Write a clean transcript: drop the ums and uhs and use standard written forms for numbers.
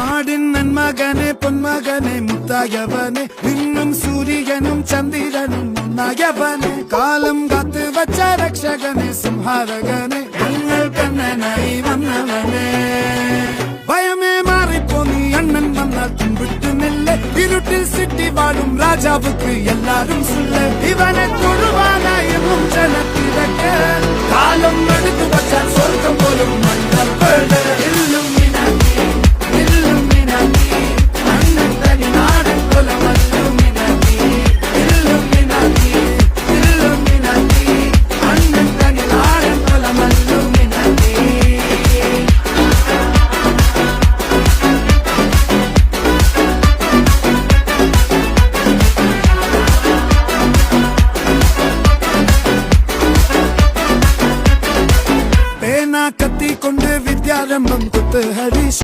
നാടിൻ നന്മകനെ പൊന്മകനെ മുത്തായവനെ നിന്നും സൂര്യനും ചന്ദ്രനും ഒന്നായവനെ കാലം കാത്ത് വച്ച രക്ഷകനെ സംഹാരകനെ ഞങ്ങൾ കണ്ണനായി വന്നവനെ ഭയമേ മാറിപ്പോ നീ അണ്ണൻ വന്നാൽ പിൻവിട്ടുന്നില്ല ഇരുട്ടിൽ സിറ്റി വാഴും രാജാവുക്ക് എല്ലാരും സുല്ല ഇവനെ തൊഴുവാനായും ജനത്തിരക്ക് കാലം എടുത്തു വച്ചാൽ സ്വർഗം പോലും മണ്ണൽ വീട് കത്തിക്കൊണ്ട് വിദ്യാരംഭം കുത്ത് ഹരീഷ്